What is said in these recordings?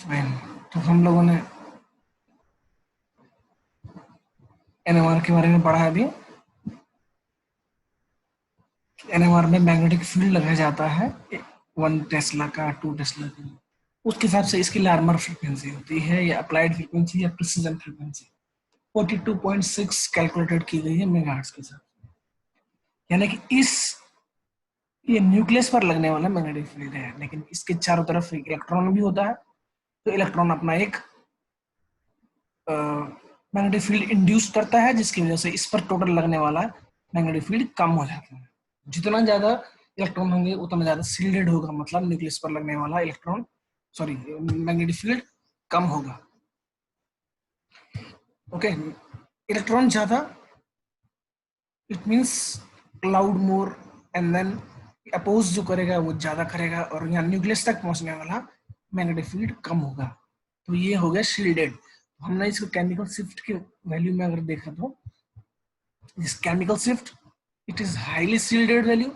Fine. तो हम लोगों ने एनएमआर के बारे में पढ़ा है अभी। एनएमआर में मैग्नेटिक फील्ड लगाया जाता है 1 टेस्ला का, 2 टेस्ला का। उसके हिसाब से इसकी लार्मर फ्रीक्वेंसी होती है या अप्लाइड फ्रीक्वेंसी या प्रिसीजन फ्रीक्वेंसी 42.6 कैलकुलेटेड की गई है मेगाहर्ट्ज के साथ। यानी कि ये न्यूक्लियस पर लगने वाला मैग्नेटिक फील्ड है, लेकिन इसके चारों तरफ एक इलेक्ट्रॉन भी होता है। तो इलेक्ट्रॉन अपना एक मैग्नेटिक फील्ड इंड्यूस करता है, जिसकी वजह से इस पर टोटल लगने वाला मैग्नेटिक फील्ड कम हो जाता है। जितना ज्यादा इलेक्ट्रॉन होंगे उतना ज्यादा शील्डेड होगा, मतलब न्यूक्लियस पर लगने वाला इलेक्ट्रॉन सॉरी मैग्नेटिक फील्ड कम होगा। ओके, इलेक्ट्रॉन ज्यादा it means cloud more, and then oppose जो करेगा वो ज्यादा करेगा, और यहाँ न्यूक्लियस तक पहुंचने वाला मैग्नेटिक फील्ड कम होगा। तो ये हो गया शील्डेड। हमने इसको केमिकल शिफ्ट के वैल्यू में अगर देखा तो this chemical shift, it is highly shielded value,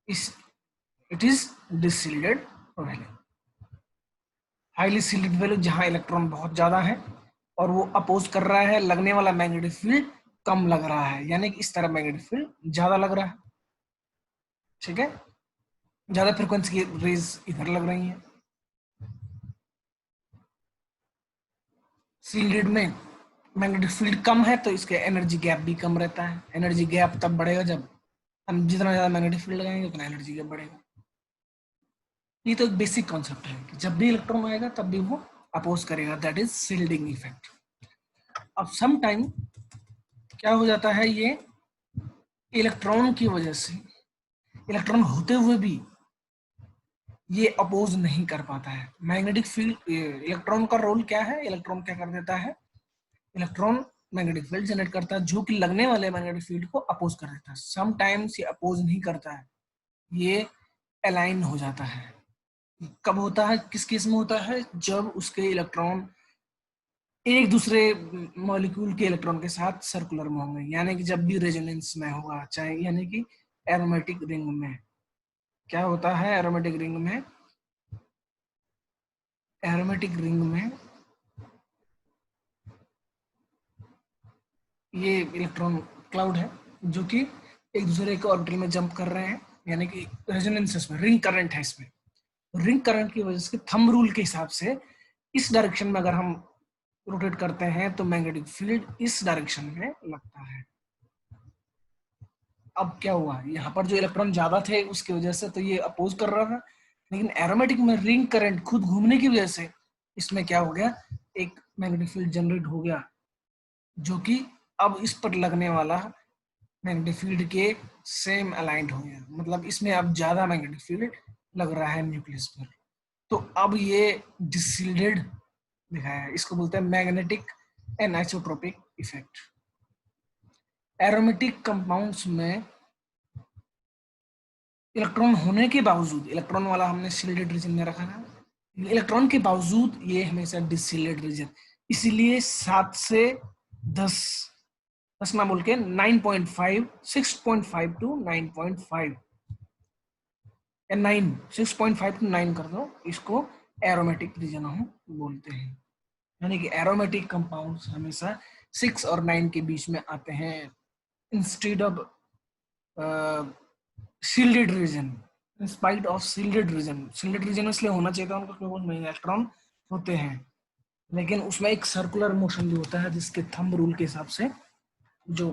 is it is dishielded value। Highly shielded value जहां इलेक्ट्रॉन बहुत ज्यादा है और वो अपोज कर रहा है, लगने वाला मैग्नेटिक फील्ड कम लग रहा है, यानी कि इस तरह मैग्नेटिक फील्ड ज्यादा लग रहा है। ठीक है, ज्यादा फ्रीक्वेंसी की रेज इधर लग रही है। शील्डेड में मैग्नेटिक फील्ड कम है तो इसके एनर्जी गैप भी कम रहता है। एनर्जी गैप तब बढ़ेगा जब हम जितना ज्यादा मैग्नेटिक फील्ड लगाएंगे उतना एनर्जी गैप बढ़ेगा। ये तो एक बेसिक कॉन्सेप्ट है कि जब भी इलेक्ट्रॉन आएगा तब भी वो अपोज करेगा, दैट इज शील्डिंग इफेक्ट। अब सम टाइम क्या हो जाता है, ये इलेक्ट्रॉन की वजह से इलेक्ट्रॉन होते हुए भी ये अपोज नहीं कर पाता है मैग्नेटिक फील्ड। इलेक्ट्रॉन का रोल क्या है, इलेक्ट्रॉन क्या कर देता है, इलेक्ट्रॉन मैग्नेटिक फील्ड जनरेट करता है जो कि लगने वाले मैग्नेटिक फील्ड को अपोज कर देता है। सम टाइम्स ये अपोज नहीं करता है, ये अलाइन हो जाता है। कब होता है, किस केस में होता है, जब उसके इलेक्ट्रॉन एक दूसरे मॉलिक्यूल के इलेक्ट्रॉन के साथ सर्कुलर में होंगे, यानी कि जब भी रेजोनेंस में होगा, चाहे यानी कि एरोमेटिक रिंग में क्या होता है, एरोमेटिक रिंग में ये इलेक्ट्रॉन क्लाउड है जो कि एक दूसरे के ऑर्बिटल में जंप कर रहे हैं, यानी कि रेजोनेंस में रिंग करंट है। इसमें रिंग करंट की वजह से थंब रूल के हिसाब से इस डायरेक्शन में अगर हम रोटेट करते हैं तो मैग्नेटिक फील्ड इस डायरेक्शन में लगता है। अब क्या हुआ, यहाँ पर जो इलेक्ट्रॉन ज्यादा थे उसकी वजह से तो ये अपोज कर रहा था, लेकिन एरोमेटिक में रिंग करंट खुद घूमने की वजह से इसमें क्या हो गया, एक मैग्नेटिक फील्ड जनरेट हो गया जो कि अब इस पर लगने वाला मैग्नेटिक फील्ड के सेम अलाइंड हो गया। मतलब इसमें अब ज्यादा मैग्नेटिक फील्ड लग रहा है न्यूक्लियस पर। तो अब ये डिसशील्डेड दिखाया है, इसको बोलते हैं magnetic anisotropic effect. Aromatic compounds में इलेक्ट्रॉन होने के बावजूद, इलेक्ट्रॉन वाला हमने शील्डेड रीजन में रखा था, इलेक्ट्रॉन के बावजूद ये हमेशा डिसशील्डेड रीजन, इसीलिए 7 से 10 10 ना बोल के 9.5 6.5 टू 9.5 या 9 6.5 टू 9 कर दो, इसको एरोमेटिक रीजन हम बोलते हैं। यानी कि एरोमेटिक कंपाउंड्स हमेशा 6 और 9 के बीच में आते हैं instead of shielded region. In spite of shielded region इसलिए होना चाहिए था उनको क्योंकि उसमें इलेक्ट्रॉन होते हैं, लेकिन उसमें एक सर्कुलर मोशन भी होता है जिसके थंब रूल के हिसाब से, जो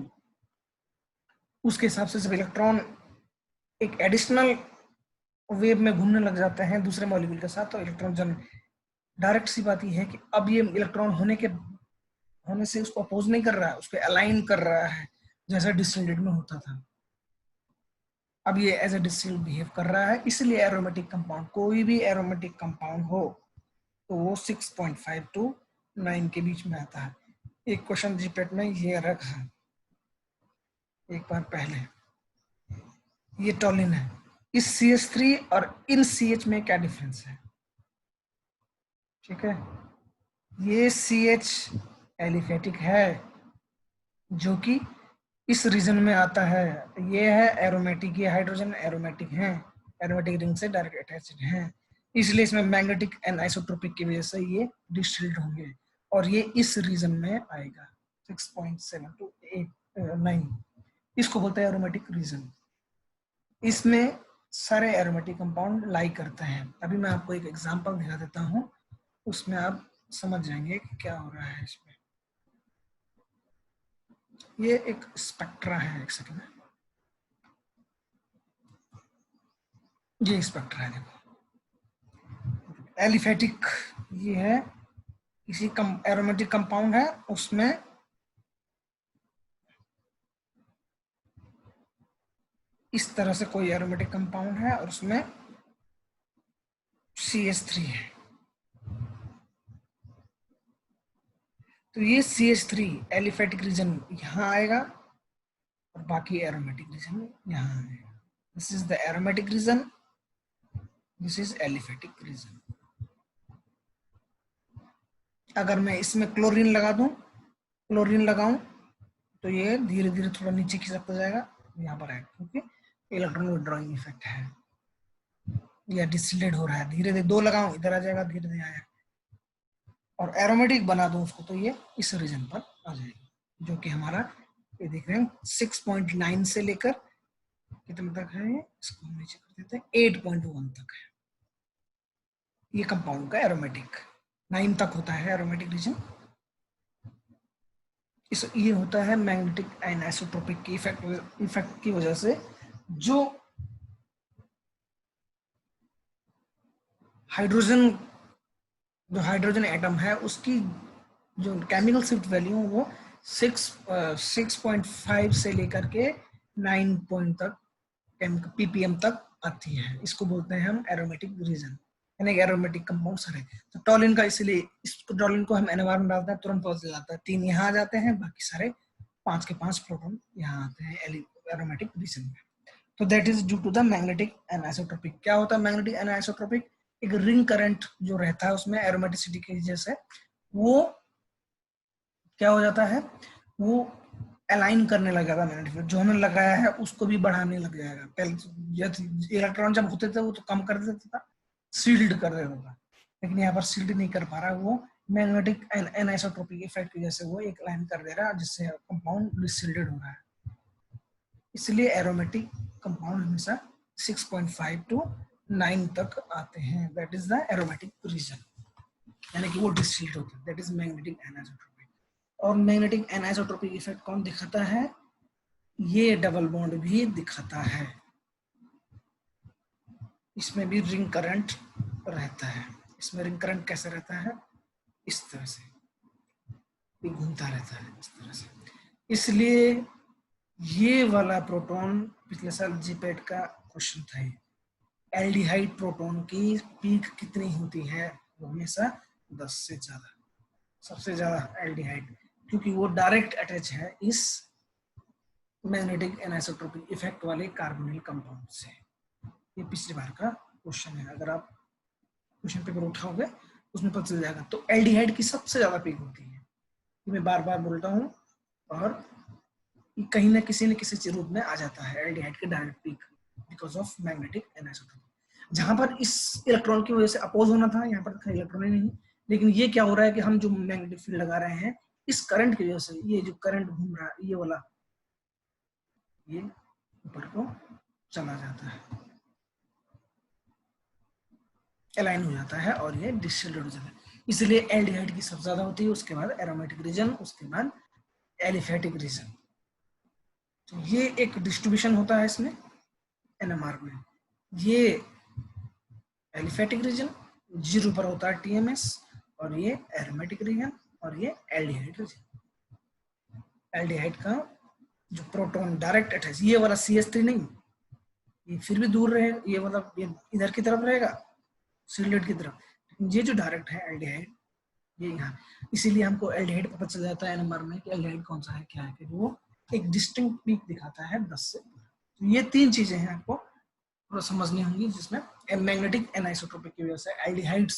उसके हिसाब से जब इलेक्ट्रॉन एक एडिशनल वेव में घूमने लग जाते हैं दूसरे मॉलिक्यूल के साथ, तो इलेक्ट्रॉन जन डायरेक्ट सी बात यह है कि अब ये इलेक्ट्रॉन होने से उसको अपोज नहीं कर रहा है, उसको अलाइन कर रहा है जैसा डिसशील्डेड में होता था। अब ये एज ए डिसशील्ड बिहेव कर रहा है, इसलिए एरोमेटिक कंपाउंड, कोई भी एरोमेटिक कंपाउंड हो तो वो 6.5 टू 9 के बीच में आता है। एक क्वेश्चन जीपेट में ये रखा एक बार पहले, ये टॉलिन है, इस CH3 और इन CH में क्या डिफरेंस है। ठीक है, ये CH एलिफेटिक है जो कि इस रीजन में आता है, ये है एरोमेटिक, ये हाइड्रोजन एरोमेटिक है, एरोमेटिक रिंग से डायरेक्ट अटैच्ड है। इसलिए इसमें मैग्नेटिक एनआइसोट्रोपिक की वजह से ये डिस्टिल्ड होंगे और ये इस रीजन में आएगा 6.7 to 8 9। इसको बोलते हैं एरोमेटिक रीजन। इसमें सारे एरोमेटिक कंपाउंड लाई करते हैं। अभी मैं आपको एक एग्जांपल दिखा देता हूँ, उसमें आप समझ जाएंगे कि क्या हो रहा है इसमें। ये एक स्पेक्ट्रा है, एक सेकंड, ये स्पेक्ट्रा है, देखो एलिफेटिक, ये है किसी एरोमेटिक कंपाउंड है, उसमें इस तरह से कोई एरोमेटिक कंपाउंड है और उसमें CH3 है, तो ये CH3 एलिफेटिक रीजन यहाँ आएगा और बाकी एरोमेटिक रीजन यहाँ आएगा। This is the aromatic region, this is aliphatic region. अगर मैं इसमें क्लोरीन लगा दूं, क्लोरीन लगाऊं, तो ये धीरे धीरे थोड़ा नीचे खिसकता जाएगा, यहाँ पर आएगा, क्योंकि इलेक्ट्रॉन विड्रॉइंग इफेक्ट है, या डिस्टिलेट हो रहा है। धीरे धीरे दो लगाऊं, इधर आ जाएगा, धीरे धीरे आएगा। और एरोमेटिक बना दूं उसको, तो ये इस रीजन पर आ जाएगा, जो कि हमारा ये देख रहे हैं 6.9 से लेकर कितने तक है, इसको हम नीचे कर देते हैं 8.1 तक है ये कंपाउंड का एरोमेटिक। 9 तक होता है एरोमेटिक रीजन। ये होता है मैग्नेटिक एनिसोट्रोपिक की इफेक्ट की वजह से, जो हाइड्रोजन एटम है उसकी जो केमिकल शिफ्ट वैल्यू वो 6.5 से लेकर के 9 पॉइंट तक ppm तक आती है। इसको बोलते हैं हम एरोमेटिक रीजन, यानी एरोमेटिक कंपाउंड सारे। तो टॉलिन का, इसलिए इस टॉलिन को हम NMR में डालते हैं, तुरंत पता चल जाता है 3 यहाँ आ जाते हैं, बाकी सारे 5 के 5 प्रोटॉन यहाँ आते हैं एरोमेटिक रीजन में। तो that is due to the magnetic anisotropic. क्या होता है मैग्नेटिक एनिसोट्रोपिक? एक रिंग करंट जो रहता है उसमें एरोमेटिसिटी की वजह से वो क्या हो जाता है, वो अलाइन करने लग जाता है मैग्नेटिक फील्ड, जो हमने लगाया है उसको भी बढ़ाने लग जाएगा। पहले इलेक्ट्रॉन जब होते थे वो तो कम कर देता था, सील्ड कर देता था, लेकिन यहाँ पर सील्ड नहीं कर पा रहा, वो मैग्नेटिक एनिसोट्रोपिक इफेक्ट की वजह से वो एक लाइन कर दे रहा है, जिससे कंपाउंड डिसऑर्डर्ड हो रहा है। इसलिए एरोमेटिक कंपाउंड हमेशा 6.5 to 9 तक आते हैं, that is the aromatic region, यानी कि वो डिस्टिल्ड होते हैं, दैट इज मैग्नेटिक एनिसोट्रोपिक। और मैग्नेटिक एनिसोट्रोपिक इफेक्ट कौन दिखाता है? ये डबल बॉन्ड भी दिखाता है, इसमें भी रिंग करंट रहता है। इसमें रिंग करंट कैसे रहता है? इस तरह से, ये घूमता रहता है इस तरह से। इसलिए ये वाला प्रोटॉन पिछले साल जीपेट का क्वेश्चन था, एल्डिहाइड प्रोटॉन की पीक कितनी होती है? वो हमेशा 10 से ज्यादा, सबसे ज्यादा एल्डिहाइड, क्योंकि वो डायरेक्ट अटैच है इस मैग्नेटिक एनिसोट्रोपिक इफेक्ट वाले कार्बोनिल कंपाउंड से। ये पिछली बार का क्वेश्चन है, अगर आप क्वेश्चन पेपर उठाओगे उसमें पता चल जाएगा। तो एल्डिहाइड की सबसे ज्यादा पीक होती है, मैं बार बार बोलता हूँ, और कहीं ना किसी रूप में आ जाता है एल्डिहाइड के direct peak because of magnetic anisotropic. जहां पर इस इलेक्ट्रॉन की वजह से अपोज होना था, यहाँ पर इलेक्ट्रॉन ही नहीं, लेकिन ये क्या हो रहा है कि हम जो मैग्नेटिक फील्ड लगा रहे हैं इस करंट की वजह से, ये जो करंट घूम रहा है ये वाला, ये ऊपर को चला जाता है, अलाइन हो जाता है और ये डिसऑर्डर हो जाता है। इसलिए एल्डिहाइड की सबसे ज्यादा होती है, उसके बाद एरोमेटिक रीजन, उसके बाद एलिफेटिक रीजन। तो ये एक डिस्ट्रीब्यूशन होता है इसमें NMR में। ये एलिफेटिक रीजन 0 पर होता है TMS, और ये एरोमेटिक रीजन, और ये एल्डिहाइड रीजन। एल्डिहाइड का जो प्रोटॉन डायरेक्ट अटैच, ये वाला CH3 नहीं, ये फिर भी दूर रहे, ये मतलब ये इधर की तरफ रहेगा, सील्डेड की तरफ, लेकिन ये जो डायरेक्ट है एल्डिहाइड, ये यहाँ। इसीलिए हमको एल्डिहाइड पता चल जाता है NMR में कि एल्डिहाइड कौन सा है, क्या है, कि वो एक डिस्टिंक्ट पीक दिखाता है 10 से। तो ये 3 चीजें हैं आपको थोड़ा समझनी होंगी, जिसमें मैग्नेटिक एनिसोट्रोपिक की वजह से एल्डिहाइड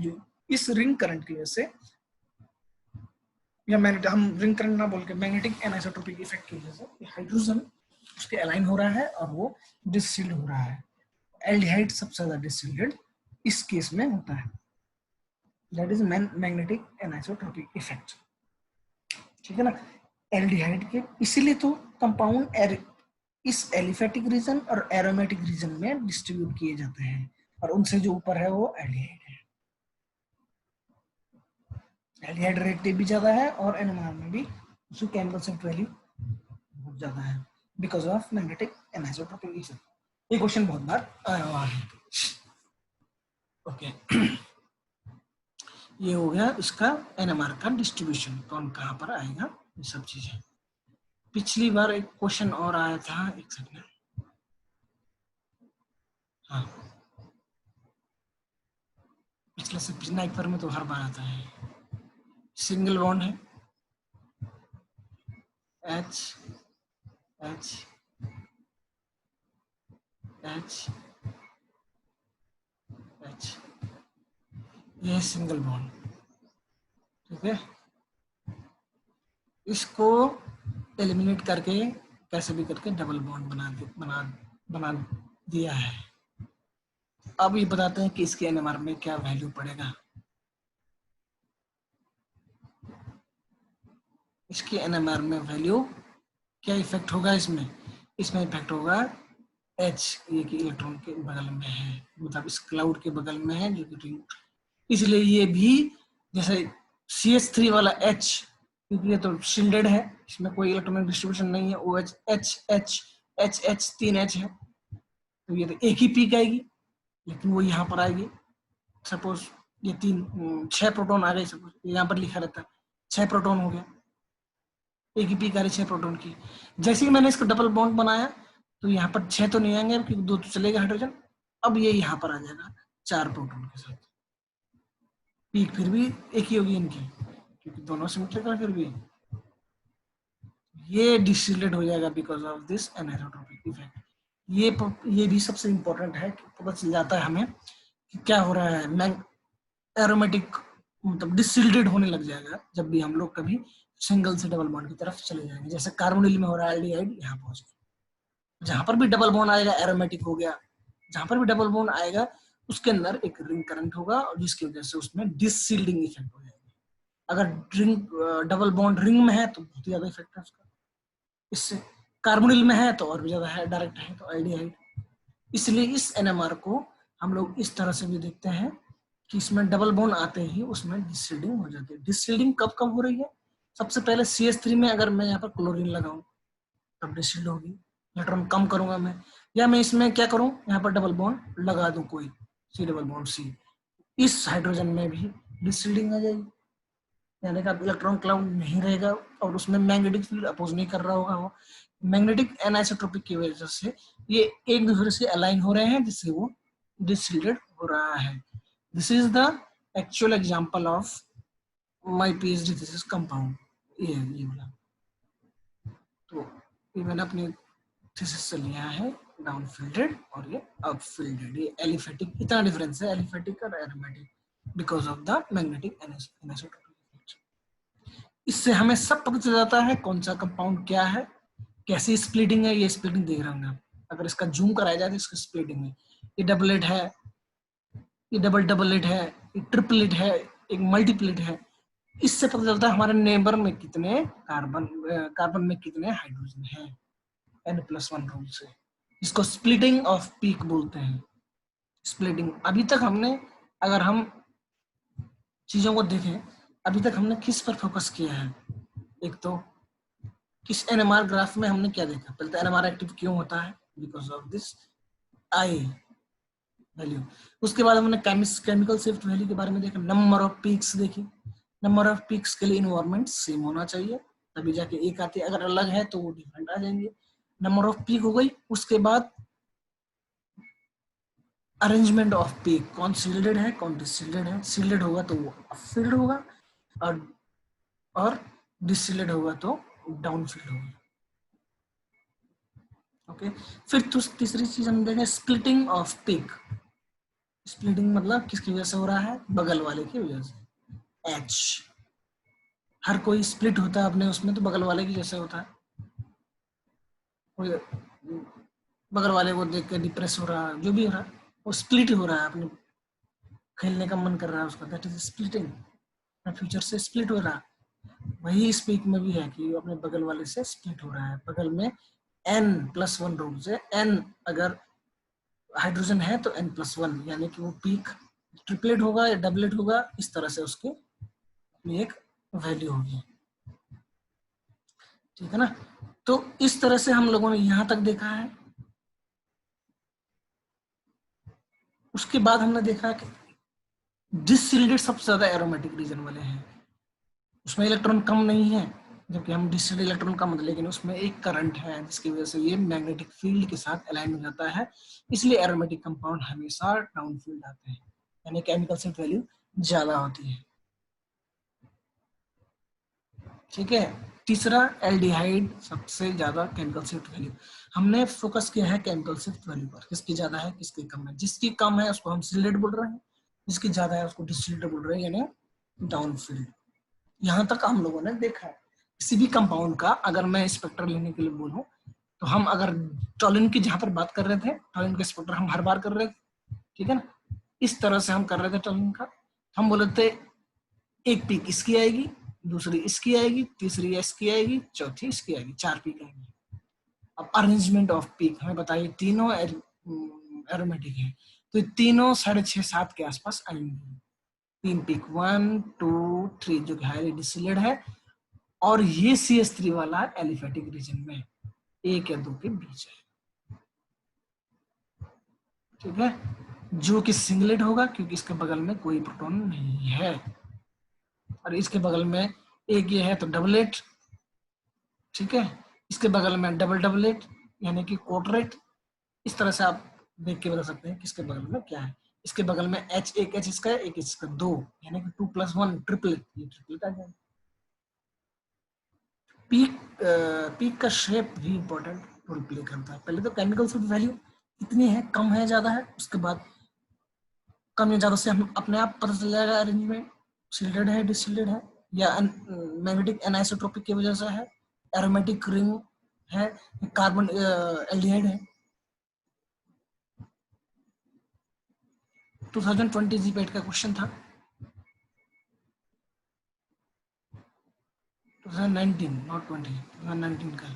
जो इस रिंग करंट की वजह से, या मैग्नेटिक, हम रिंग करंट ना बोल के मैग्नेटिक एनिसोट्रोपिक इफेक्ट की वजह से हाइड्रोजन उसके अलाइन हो रहा है और वो डिसऑर्डर्ड हो रहा है। एल्डिहाइड सबसे ज्यादा डिसऑर्डर्ड इस केस में होता है, that is magnetic anisotropic effect. ठीक है ना। एल्डिहाइड के इसीलिए तो कंपाउंड इस एलिफेटिक रीजन और एरोमेटिक रीजन में डिस्ट्रीब्यूट किए जाते हैं, और उनसे जो ऊपर है वो एल्डिहाइड है। एल्डिहाइड रिएक्टिव भी ज्यादा है और एनएमआर में भी उसकी केमिकल सेट वैल्यू बहुत ज्यादा है because of magnetic anisotropic effect. ये क्वेश्चन बहुत बार आया हुआ है। ओके ये हो गया इसका एनएमआर का डिस्ट्रीब्यूशन, कौन कहाँ पर आएगा ये सब चीजें। पिछली बार एक क्वेश्चन और आया था, एक सेकंड। हाँ पिछले से पिछला एक बार में तो हर बार आता है। सिंगल बॉन्ड है एच एच एच एच, ये सिंगल बॉन्ड। ठीक है, इसको एलिमिनेट करके कैसे भी करके डबल बॉन्ड बना दिया है। अब ये बताते हैं कि इसके एनएमआर में क्या वैल्यू पड़ेगा। इसके एनएमआर में वैल्यू क्या इफेक्ट होगा, इसमें इफेक्ट होगा H, ये कि इलेक्ट्रॉन के बगल में है, मतलब इस क्लाउड के बगल में है जो कि रिंग, इसलिए ये भी जैसे CH3 वाला H, क्योंकि ये तो शिल्डेड है, इसमें कोई इलेक्ट्रॉनिक डिस्ट्रीब्यूशन नहीं है, OH H H H H 3 H है, तो ये तो एक ही पीक आएगी, लेकिन वो यहाँ पर आएगी। सपोज ये 6 प्रोटॉन आ गए, सपोज यहाँ पर लिखा रहता है 6 प्रोटॉन हो गया, एक ही पीक आ रही 6 प्रोटॉन की। जैसे ही मैंने इसको डबल बॉन्ड बनाया तो यहाँ पर 6 तो नहीं आएंगे क्योंकि 2 तो चलेगा हाइड्रोजन, अब ये यहाँ पर आ जाएगा 4 प्रोटॉन के साथ। पीक फिर भी एक ही होगी इनकी क्योंकि दोनों सिमेट्रिकल, फिर भी ये डिसिलेट हो जाएगा because of this anisotropic effect. ये भी सबसे इंपॉर्टेंट है कि पता चल जाता है हमें कि क्या हो रहा है। एरोमेटिक मतलब डिसिल्टेड होने लग जाएगा जब भी हम लोग कभी सिंगल से डबल बॉन्ड की तरफ चले जाएंगे, जैसे कार्बोनिल में हो रहा है एल्डिहाइड, यहाँ पहुंच गया। जहां पर भी डबल बॉन्ड आएगा एरोमेटिक हो गया, जहां पर भी डबल बॉन्ड आएगा उसके अंदर एक रिंग करंट होगा और जिसकी वजह से उसमें डिसिल्डिंग इफेक्ट हो जाएगा। अगर रिंग डबल बॉन्ड रिंग में है तो बहुत ज्यादा इफेक्ट है उसका, इससे कार्बोनिल में है तो और भी ज्यादा है, डायरेक्ट है तो एल्डिहाइड। इसलिए इस एनएमआर को हम लोग इस तरह से भी देखते हैं कि इसमें डबल बॉन्ड आते ही उसमें डिसिल्डिंग हो जाती है। डिसिल्डिंग कब कब हो रही है, सबसे पहले CH3 में अगर मैं यहाँ पर क्लोरीन लगाऊं तब डिसिल्ड होगी, इलेक्ट्रॉन कम करूंगा मैं, या मैं इसमें क्या करूं यहाँ पर डबल बॉन्ड लगा दूं कोई C डबल बॉन्ड C, इस हाइड्रोजन में भी डिसिल्डिंग आ जाएगी, यानी कि इलेक्ट्रॉन क्लाउड नहीं रहेगा और उसमें मैग्नेटिक फील्ड अपोज नहीं कर रहा होगा। वो मैग्नेटिक एनिसोट्रोपिक की वजह से ये एक दूसरे से अलाइन हो रहे हैं जिससे वो डिसिल्डेड हो रहा है। This is the actual example of my PhD thesis compound, ये वाला। तो ये मैंने अपने थीसिस से लिया है, डाउन फील्डेड और ये अप फील्डेड। ये एलिफेटिक, इतना डिफरेंस है एलिफेटिक और aromatic because of the magnetic anisotropic. इससे हमें सब पता चल जाता है कौन सा कंपाउंड क्या है, कैसी स्प्लिटिंग है। ये स्प्लिटिंग देख रहे होंगे आप, अगर इसका जूम कराया जाए तो इसका स्प्लिटिंग है, ये डबलेट है, ये डबलेट है, ये ट्रिपलेट है, एक मल्टीप्लेट है। इससे पता चलता है हमारे नेबर में कितने कार्बन में कितने हाइड्रोजन है, N+1 रूल से, इसको स्प्लिटिंग ऑफ पीक बोलते हैं। स्प्लिटिंग अभी तक हमने, अगर हम चीजों को देखें, अभी तक हमने किस पर फोकस किया है, एक तो किस एनएमआर ग्राफ में हमने क्या देखा, पहले तो एनएमआर एक्टिव क्यों होता है, because of this I value. उसके बाद हमने केमिकल शिफ्ट वैल्यू के बारे में देखा, नंबर ऑफ पीक्स देखी, नंबर ऑफ पीक्स के लिए इन्वायरमेंट सेम होना चाहिए तभी जाके एक आती है, अगर अलग है तो वो डिफरेंट आ जाएंगे। नंबर ऑफ पीक हो गई, उसके बाद अरेंजमेंट ऑफ पीक, कौन सील्डेड है कौन डिसिल्डेड है, सील्डेड होगा तो वो अपफील्ड होगा और डिसिल्डेड होगा तो डाउनफील्ड होगा। ओके फिर तीसरी चीज हम देखें स्प्लिटिंग ऑफ पीक। स्प्लिटिंग मतलब किसकी वजह से हो रहा है, बगल वाले की वजह से। H, हर कोई स्प्लिट होता है अपने उसमें, तो बगल वाले की जैसे होता है, बगल वाले को देख के डिप्रेस हो रहा है, जो भी हो रहा है वो स्प्लिट हो रहा है अपने खेलने का मन कर रहा है उसका, दैट इज स्प्लिटिंग, फ्यूचर से स्प्लिट हो रहा। वही स्पीक में भी है कि अपने बगल वाले से स्प्लिट हो रहा है। बगल में n+1 रूल से n अगर हाइड्रोजन है तो n+1, यानी कि वो पीक ट्रिपलेट होगा या डबलेट होगा, इस तरह से उसकी अपनी एक वैल्यू होगी। ठीक है ना। तो इस तरह से हम लोगों ने यहां तक देखा है। उसके बाद हमने देखा कि डिससिलेटेड सबसे ज्यादा एरोमेटिक रीजन वाले हैं, उसमें इलेक्ट्रॉन कम नहीं है, जबकि हम डिससिलेटेड इलेक्ट्रॉन कम होते, लेकिन उसमें एक करंट है जिसकी वजह से ये मैग्नेटिक फील्ड के साथ अलाइन हो जाता है, इसलिए एरोमेटिक कंपाउंड हमेशा डाउन फील्ड आते हैं, यानी केमिकल शिफ्ट वैल्यू ज्यादा होती है। ठीक है। तीसरा, एल्डिहाइड सबसे ज्यादा केमिकल शिफ्ट वैल्यू। हमने फोकस किया है केमिकल शिफ्ट वैल्यू पर, किसकी ज्यादा है किसकी कम है। जिसकी कम है उसको हम सिलेट बोल रहे हैं, जिसकी ज्यादा है उसको डिस्टिलेट बोल रहे हैं, यानी डाउन फील्ड। यहाँ तक हम लोगों ने देखा है। किसी भी कंपाउंड का अगर मैं स्पेक्ट्रम लेने के लिए बोलूं, तो हम अगर टॉलिन की जहां पर बात कर रहे थे, टॉलिन का स्पेक्ट्रम हम हर बार कर रहे थे, ठीक है ना, इस तरह से हम कर रहे थे टॉलिन का। हम बोले थे एक पीक इसकी आएगी, दूसरी इसकी आएगी, तीसरी इसकी आएगी, चौथी इसकी आएगी, 4 पीक आएंगी। अब अरेंजमेंट ऑफ पीक हमें बताइए, तीनों एरोमेटिक है, तो तीनों 6.5-7 के आसपास आएंगी। 3 पीक 1 2 3 जो कि हाईली डिस्टिलेट है, और ये CH3 वाला एलिफेटिक रीजन में 1 या 2 के बीच है। ठीक है, जो कि सिंगलेट होगा क्योंकि इसके बगल में कोई प्रोटॉन नहीं है, और इसके बगल में एक ये है तो डबलेट। ठीक है, इसके बगल में डबल डबलेट यानी कि क्वार्टेट। इस तरह से आप देख के बता सकते हैं किसके बगल में क्या है। इसके बगल में H, एक H इसका है, एक इसका, 2, यानी कि 2+1 ट्रिपलेट, ये ट्रिपलेट आ जाएगा। पीक पीक का शेप भी इंपॉर्टेंट रोल प्ले करता है। पहले तो केमिकल शिफ्ट वैल्यू कितनी है, कम है ज्यादा है, उसके बाद कम या ज्यादा से हम अपने आप पता चल जाएगा अरेंजमेंट सिल्टेड है डिस्टिलेटेड है, या मैग्नेटिक एनाइसोट्रोपिक की वजह से है, एरोमेटिक रिंग है, कार्बन एल्डिहाइड है। 2020 जीपेट का क्वेश्चन था, 2019 नॉट 20, 2019 का।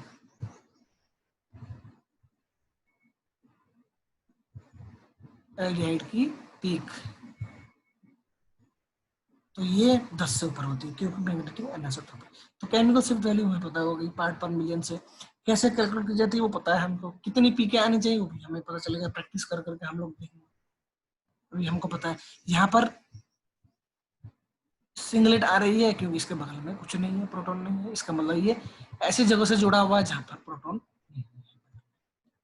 एल्डिहाइड की पीक तो ये 10 से ऊपर होती है क्योंकि मैग्नेटिक एनाइसोट्रोपिक। तो केमिकल शिफ्ट वैल्यू हमें पता होगी, पार्ट पर मिलियन से कैसे कैलकुलेट की जाती है वो पता है हमको, कितनी पीके आनी चाहिए वो भी हमें पता चलेगा, प्रैक्टिस कर करके हम लोग देखेंगे। अभी हमको पता है यहाँ पर सिंगलेट आ रही है क्योंकि इसके बगल में कुछ नहीं है, प्रोटॉन नहीं है, इसका मतलब ये ऐसी जगह से जुड़ा हुआ है जहां पर प्रोटॉन नहीं है।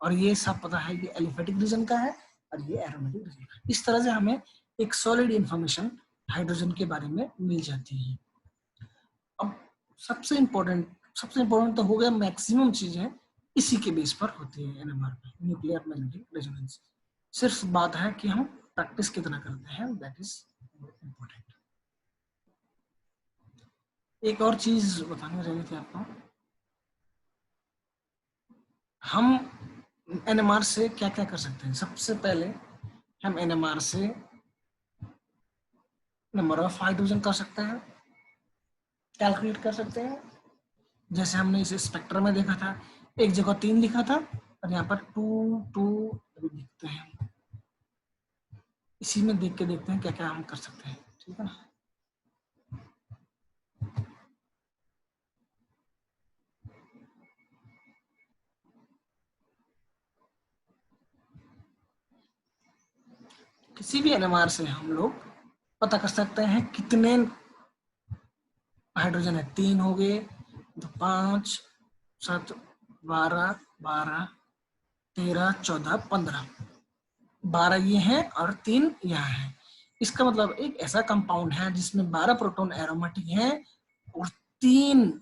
और ये सब पता है कि एलिफेटिक रीजन का है और ये एरोमेटिक रीजन का। इस तरह से हमें एक सॉलिड इंफॉर्मेशन हाइड्रोजन के बारे में मिल जाती है। अब सबसे इम्पोर्टेंट तो हो गया, मैक्सिमम चीजें इसी के बेस पर होती है एनएमआर पे, न्यूक्लियर मैग्नेटिक रेजोनेंस। सिर्फ बात है कि हम प्रैक्टिस कितना करते हैं, दैट इज इम्पोर्टेंट। एक और चीज बताने रही थी आपको, हम एनएमआर से क्या क्या कर सकते हैं। सबसे पहले हम एनएमआर से नंबर ऑफ हाइड्रोजन कर सकते हैं, कैलकुलेट कर सकते हैं। जैसे हमने इसे स्पेक्ट्रम में देखा था, एक जगह 3 लिखा था और यहाँ पर 2 2 लिखते हैं। इसी में देख के देखते हैं क्या क्या हम कर सकते हैं। ठीक है ना। किसी भी एनएमआर से हम लोग पता कर सकते हैं कितने हाइड्रोजन है। 3 हो गए तो 5 7 12 12 13 14 15, 12 ये हैं और 3 यहाँ है। इसका मतलब एक ऐसा कंपाउंड है जिसमें 12 प्रोटॉन एरोमेटिक हैं और 3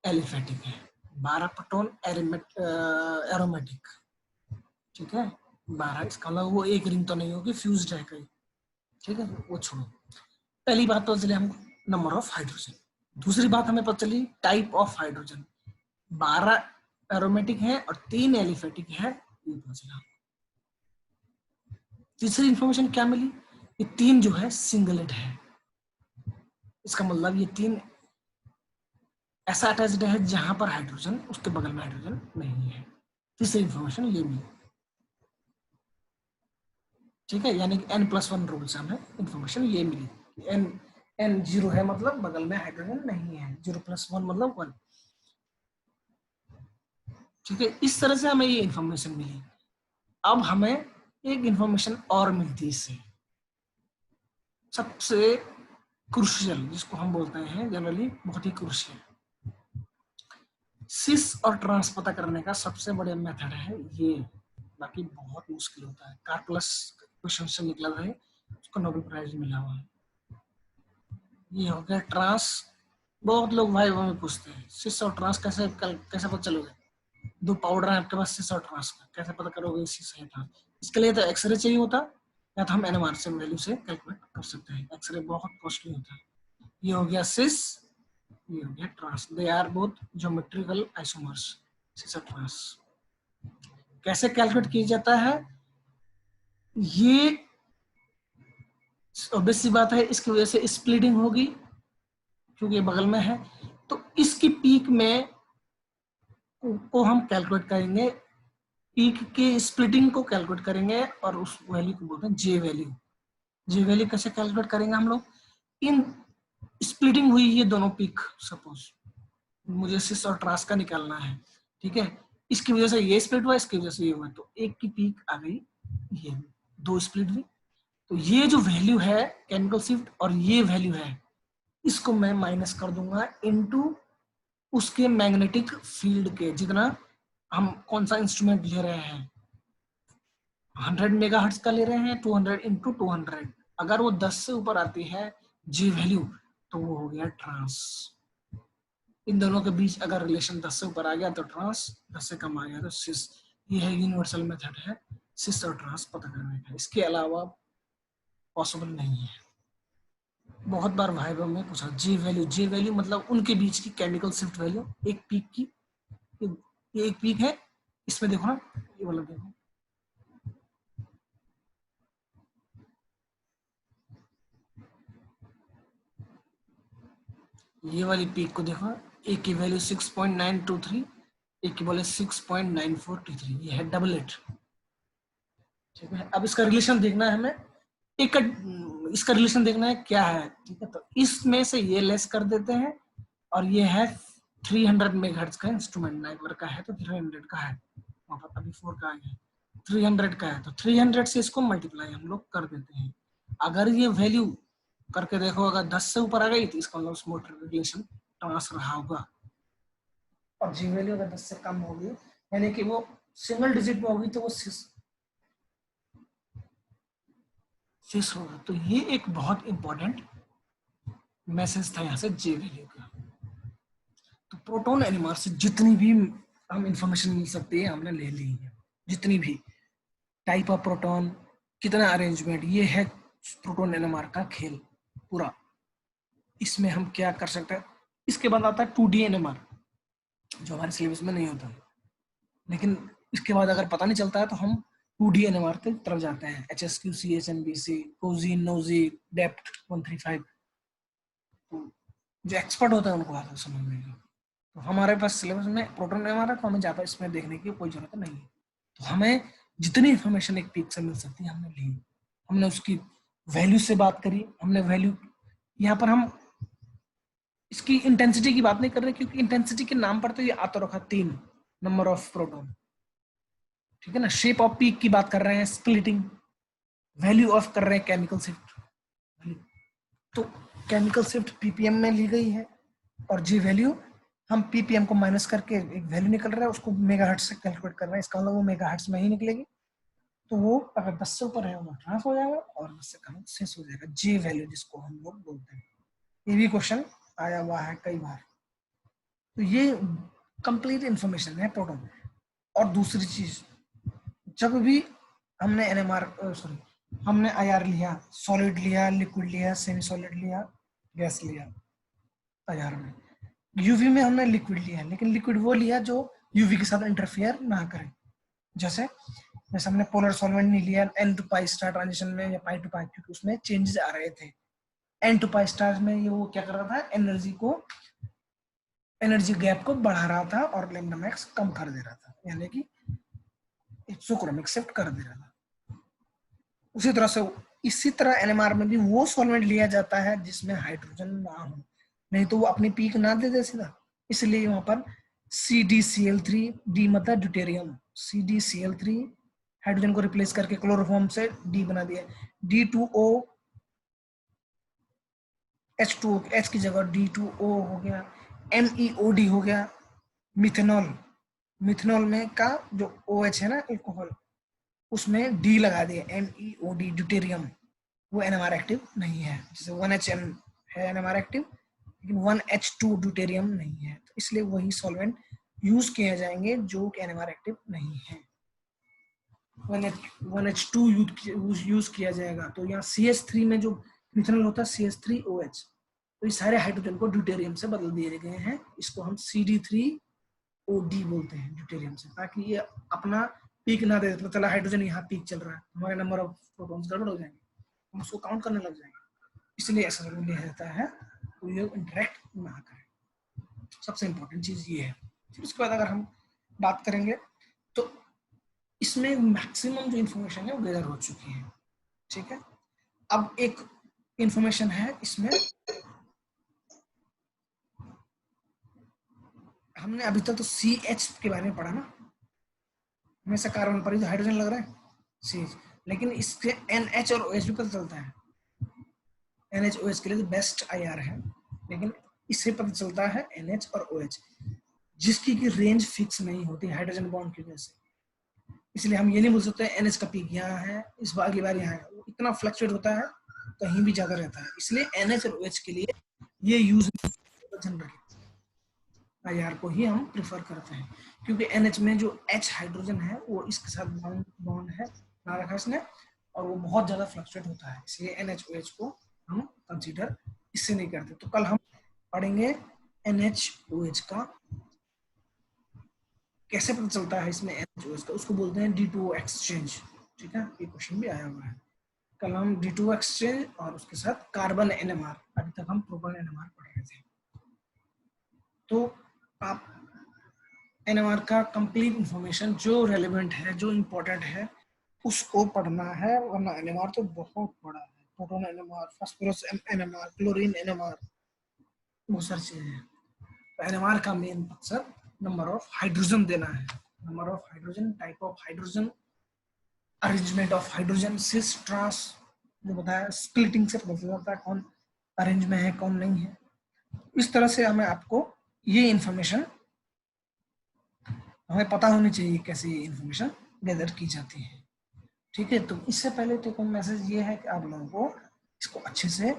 एलिफेटिक है। 12 प्रोटॉन एरोमेटिक, ठीक है, 12। इसका मतलब वो एक रिंग तो नहीं होगी, फ्यूज्ड है कहीं। ठीक है, वो छोड़ो। पहली बात तो चले हमको नंबर ऑफ हाइड्रोजन। दूसरी बात हमें पता चली टाइप ऑफ हाइड्रोजन, 12 एरोमेटिक है और 3 एलिफेटिक है, ये पता चला। तीसरी इंफॉर्मेशन क्या मिली, ये 3 जो है सिंगलेट है। इसका मतलब ये 3 ऐसा अटैच्ड है जहां पर हाइड्रोजन, उसके बगल में हाइड्रोजन नहीं है। तीसरी इंफॉर्मेशन ये मिली, ठीक है, यानी कि n+1 रूल से हमें इंफॉर्मेशन ये मिली। n 0 है मतलब बगल में हाइड्रोजन नहीं है, 0+1 मतलब 1, ठीक है। इस तरह से हमें ये इंफॉर्मेशन मिली। अब हमें एक इंफॉर्मेशन और मिलती है इससे, सबसे क्रूशियल, जिसको हम बोलते हैं जनरली बहुत ही क्रूशियल। सिस और ट्रांस पता करने का सबसे बड़ा मेथड है ये, बाकी बहुत मुश्किल होता है। कार्पलस क्वेश्चन से निकला है, उसको नोबेल प्राइज मिला हुआ है। ये हो गया ट्रांस। बहुत लोग भाई में पूछते हैं सिस और ट्रांस कैसे पता चलोगे, दो पाउडर है आपके पास सिस और ट्रांस का, कैसे पता करोगे सिस है ट्रांस। इसके लिए तो एक्सरे चाहिए होता, या तो हम एनएमआर से वैल्यू से कैलकुलेट कर सकते हैं। एक्सरे बहुत कॉस्टली होता है। ये हो गया सिस, ये हो गया trans. They are both geometrical isomers, cis और ट्रांस। कैसे कैलकुलेट किया जाता है, ये ऑब्वियस सी बात है, इसकी वजह से स्प्लिटिंग होगी क्योंकि ये बगल में है। तो इसकी पीक में को हम कैलकुलेट करेंगे, पीक के स्प्लिटिंग को कैलकुलेट करेंगे और उस वैल्यू को बोलते हैं जे वैल्यू। जे वैल्यू कैसे कैलकुलेट करेंगे हम लोग, इन स्प्लिटिंग हुई ये दोनों पीक, सपोज मुझे सिस और ट्रांस का निकालना है, ठीक है। इसकी वजह से ये स्प्लिट हुआ, इसकी वजह से ये हुआ, तो एक की पीक आ गई, ये दो स्प्लिट हुई। तो ये जो वैल्यू है केमिकल शिफ्ट और ये वैल्यू है, इसको मैं माइनस कर दूंगा इनटू उसके मैग्नेटिक फील्ड के, जितना हम कौन सा इंस्ट्रूमेंट ले रहे हैं, 100 मेगाहर्ट्ज का ले रहे हैं, 200 इंटू 200। अगर वो 10 से ऊपर आती है जी वैल्यू, तो वो हो गया ट्रांस। इन दोनों के बीच अगर रिलेशन 10 से ऊपर आ गया तो ट्रांस, 10 से कम आ गया तो सिस। ये है यूनिवर्सल मेथड है सिस और ट्रांस पता करने का, इसके अलावा पॉसिबल नहीं है। बहुत बार वाइवा में पूछा जी वैल्यू, जी वैल्यू मतलब उनके बीच की केमिकल शिफ्ट वैल्यू, एक पीक की, ये एक पीक है, इसमें देखो ना, ये वाला देखो, ये वाली पीक को देखो, एक की वैल्यू 6.923, एक की बोले 6.9423, ये है डबल एट, ठीक है। अब इसका रिलेशन देखना है हमें, एक इसका रिलेशन देखना है क्या है, ठीक है। तो इसमें से ये लेस कर देते हैं, और ये है 300 मेगाहर्ट्ज का इंस्ट्रूमेंट, नाइवर का है तो 300 का है, वहां पर अभी 4 का है, 300 का है, तो 300 से इसको मल्टीप्लाई हम लोग कर देते हैं। अगर ये वैल्यू करके देखो, अगर 10 से ऊपर आ गई तो इसका मतलब उस मोटर रिलेशन ट्रांस रहा होगा, और जी वैल्यू अगर 10 से कम होगी, यानी कि वो सिंगल डिजिट में होगी, तो वो सिस होगा। तो ये एक बहुत इंपॉर्टेंट मैसेज था यहाँ से जे वैल्यू का। तो प्रोटॉन एनएमआर से जितनी भी हम इंफॉर्मेशन मिल सकती है हमने ले ली है, जितनी भी टाइप ऑफ प्रोटॉन, कितना अरेंजमेंट, ये है प्रोटॉन एनएमआर का खेल पूरा। इसमें हम क्या कर सकते हैं, इसके बाद आता है 2D एनएमआर, जो हमारे सिलेबस में नहीं होता, लेकिन इसके बाद अगर पता नहीं चलता है तो हम 2D एनएमआर की तरफ जाते हैं, HSQC, HNBC, COSY, NOESY, DEPT 135। तो जो एक्सपर्ट होता है उनको आता है समझ में। तो हमारे पास सिलेबस में प्रोटॉन एनएमआर है, तो हमें ज़्यादा इसमें देखने की कोई जरूरत नहीं है। तो हमें जितनी इंफॉर्मेशन एक पीक से मिल सकती है हमने ली, हमने उसकी वैल्यू से बात करी, हमने वैल्यू, यहाँ पर हम इसकी इंटेंसिटी की बात नहीं कर रहे, क्योंकि इंटेंसिटी के नाम पर तो ये आता रखा 3 नंबर ऑफ प्रोटॉन, ठीक है ना। शेप ऑफ पीक की बात कर रहे हैं, स्प्लिटिंग, वैल्यू ऑफ कर रहे हैं केमिकल शिफ्ट, तो केमिकल शिफ्ट पीपीएम में ली गई है, और जी वैल्यू हम पीपीएम को माइनस करके एक वैल्यू निकल रहा है, उसको मेगाहर्ट्ज से कैलकुलेट कर रहे हैं, इसका मतलब वो मेगाहर्ट्ज में ही निकलेगी। तो वो अगर 10 से ऊपर है वो ट्रांस हो जाएगा, और 10 से कम सिस हो जाएगा, जे वैल्यू जिसको हम लोग बोलते हैं। ये भी क्वेश्चन आया हुआ है कई बार। तो ये कंप्लीट इंफॉर्मेशन है प्रोटॉन। और दूसरी चीज, जब भी हमने एनएमआर सॉरी हमने आईआर लिया, सॉलिड लिया, लिक्विड लिया, सेमी सॉलिड लिया, गैस लिया, आईआर में, यूवी में हमने लिक्विड लिया, लेकिन लिक्विड वो लिया जो यूवी के साथ इंटरफेयर ना करे। जैसे जैसे हमने पोलर सॉल्वेंट नहीं लिया N to pi star transition में या पाई टू पाई, क्योंकि उसमें चेंजेस आ रहे थे। N टू पाई स्टार में ये वो क्या कर रहा था, एनर्जी गैप को बढ़ा रहा था और लैम्डा मैक्स कम कर दे रहा था, यानी कि एक्सोक्रोमिक शिफ्ट कर दे रहा था। इसी तरह एनएमआर में भी वो सॉल्वेंट लिया जाता है जिसमें हाइड्रोजन ना हो, नहीं तो वो अपनी पीक ना दे दे सीधा। इसलिए वहां पर CdCl3, डी मतलब ड्यूटेरियम, CdCl3 हाइड्रोजन को रिप्लेस करके क्लोरोफॉर्म से डी बना दिया, D2O H2O, H की जगह D2O हो गया, MEOD हो गया। मिथेनॉल में का जो OH है ना अल्कोहल, उसमें डी लगा दिया, MEOD ड्यूटेरियम, वो एनएमआर एक्टिव नहीं है। जैसे 1HN है एनएमआर एक्टिव, लेकिन 1H2 ड्यूटेरियम नहीं है, तो इसलिए वही सॉल्वेंट यूज किए जाएंगे जो कि एनएमआर एक्टिव नहीं है। 1H2 यूज किया जाएगा। तो यहाँ CH3 में जो मिथेनॉल होता है CH3OH, तो ये सारे हाइड्रोजन को ड्यूटेरियम से बदल दिए गए हैं। इसको हम CD3OD बोलते हैं ड्यूटेरियम से, ताकि ये अपना पीक ना दे। चला हाइड्रोजन यहाँ पीक चल रहा है, हमारे नंबर ऑफ प्रोटॉन्स गड़बड़ हो जाएंगे, हम उसको काउंट करने लग जाएंगे, इसलिए ऐसा लिया जाता है, तो ये इंटरेक्ट ना करें। सबसे इंपॉर्टेंट चीज ये है। फिर उसके बाद अगर हम बात करेंगे तो इसमें मैक्सिमम जो इंफॉर्मेशन है वो गैदर हो चुकी है, ठीक है। अब एक इंफॉर्मेशन है इसमें, हमने अभी तक तो CH के बारे में पढ़ा ना, हमेशा कार्बन पर ही तो हाइड्रोजन लग रहा है CH, लेकिन इसके NH और OH भी पता चलता है। NH-OH के लिए तो बेस्ट IR है, लेकिन इससे पता चलता है NH और OH, जिसकी की रेंज फिक्स नहीं होती हाइड्रोजन बॉन्ड की वजह से। इसलिए हम ये नहीं बोल सकते NH का पीक यहाँ है, इस बार की बार यहाँ है, वो इतना फ्लक्चुएट होता है, कहीं भी ज्यादा रहता है। इसलिए NH और OH के लिए ये यूज जनरल IR को ही हम प्रेफर करते हैं, क्योंकि NH में जो H हाइड्रोजन है वो इसके साथ बॉन्ड है ना रखा इसने, और वो बहुत ज्यादा फ्लक्चुएट होता है, इसलिए NH-OH को हम कंसीडर इससे नहीं करते। तो कल हम पढ़ेंगे NH-OH का कैसे पता चलता है इसमें NH-OH का, उसको बोलते हैं D2O एक्सचेंज, ठीक है। ये क्वेश्चन भी आया हुआ है। कल हम D2O एक्सचेंज और उसके साथ कार्बन NMR, अभी तक हम प्रोपॉन NMR पढ़ रहे थे। तो आप NMR का कंप्लीट इंफॉर्मेशन जो रेलेवेंट है, जो इम्पोर्टेंट है, उसको पढ़ना है, वरना NMR तो बहुत बड़ा है। Proton NMR, phosphorus NMR, chlorine NMR, बहुत सारी चीजें हैं। तो NMR का मेन मकसद नंबर ऑफ हाइड्रोजन देना है, number of hydrogen, type of hydrogen, arrangement of hydrogen, cis trans, जो बताया स्प्लिटिंग से पता चलता है कौन अरेंज में है कौन नहीं है। इस तरह से हमें आपको ये इंफॉर्मेशन हमें पता होनी चाहिए कैसे ये इंफॉर्मेशन गैदर की जाती है, ठीक है। तो इससे पहले टेक होम मैसेज ये है कि आप लोगों को इसको अच्छे से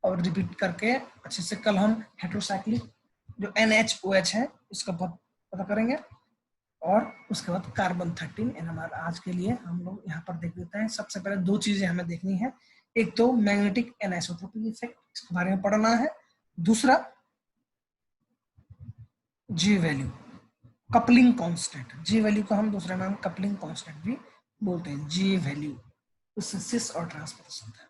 और रिपीट करके अच्छे से, कल हम हेट्रोसाइक्लिक जो NH-OH है इसका पता करेंगे, और उसके बाद कार्बन 13 NMR। आज के लिए हम लोग यहाँ पर देख लेते हैं। सबसे पहले दो चीजें हमें देखनी है, एक तो मैग्नेटिक एनिसोट्रोपिक इफेक्ट, इसके बारे में पढ़ना है, दूसरा जी वैल्यू, कपलिंग कांस्टेंट। जी वैल्यू का हम दूसरा नाम कपलिंग कांस्टेंट भी बोलते हैं, जी वैल्यू, उससे सिस और ट्रांस पता चलता है।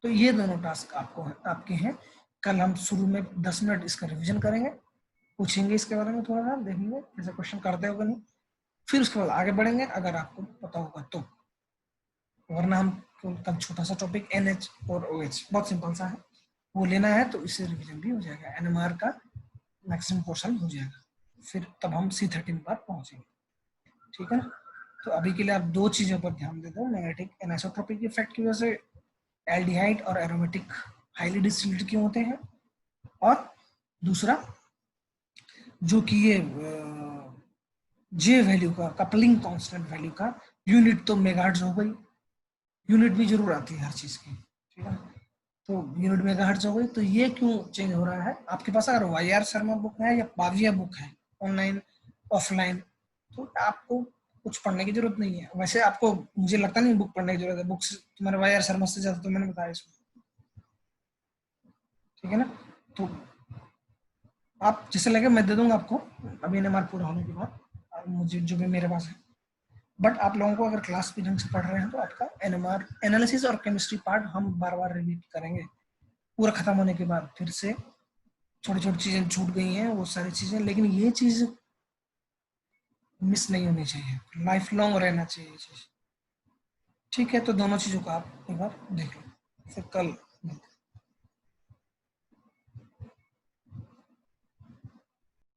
तो ये दोनों टास्क आपके हैं। कल हम शुरू में 10 मिनट इसका रिवीजन करेंगे, पूछेंगे इसके बारे में, थोड़ा सा देखेंगे कैसे क्वेश्चन करते होगा नहीं, फिर उसके बाद आगे बढ़ेंगे अगर आपको पता होगा तो, वरना हम कल छोटा सा टॉपिक NH और OH बहुत सिंपल सा है, वो लेना है तो इससे रिवीजन भी हो जाएगा, NMR का मैक्सिमम पोर्शन हो जाएगा, फिर तब हम C13 पर पहुंचेंगे, ठीक है ना। तो अभी के लिए आप दो चीजों पर ध्यान दे दो, मैग्नेटिक एनिसोट्रोपिक इफेक्ट की वजह से एल्डिहाइड और एरोमेटिक हाईली डिस्टिल्ड क्यों होते हैं, और दूसरा जो कि ये जे वैल्यू का, कपलिंग कांस्टेंट वैल्यू का यूनिट तो मेगाहर्ट्ज हो गई, यूनिट भी जरूर आती है हर चीज की, ठीक है। तो यूनिट मेगाहर्ट्ज हो गई, तो ये क्यों चेंज हो रहा है। आपके पास अगर YR शर्मा बुक है या पाविया बुक है ऑनलाइन ऑफलाइन, तो आपको कुछ पढ़ने की जरूरत नहीं है। वैसे आपको, मुझे लगता नहीं बुक पढ़ने की जरूरत है, बुक तुम्हारे YR शर्मा से ज्यादा तो मैंने बताया इसमें, ठीक है ना। तो आप जैसे लगे मैं दे दूंगा आपको, अभी NMR पूरा होने के बाद, मुझे जो भी मेरे पास है बट आप लोगों को अगर क्लास भी ढंग से पढ़ रहे हैं तो आपका एनएमआर एनालिसिस और केमिस्ट्री पार्ट हम बार बार रिपीट करेंगे पूरा खत्म होने के बाद। फिर से छोटी छोटी चीजें छूट गई हैं वो सारी चीजें, लेकिन ये चीज मिस नहीं होनी चाहिए, लाइफ लॉन्ग रहना चाहिए ये चीज। ठीक है, तो दोनों चीजों को आप एक बार देख लो, फिर कल मिलते हैं।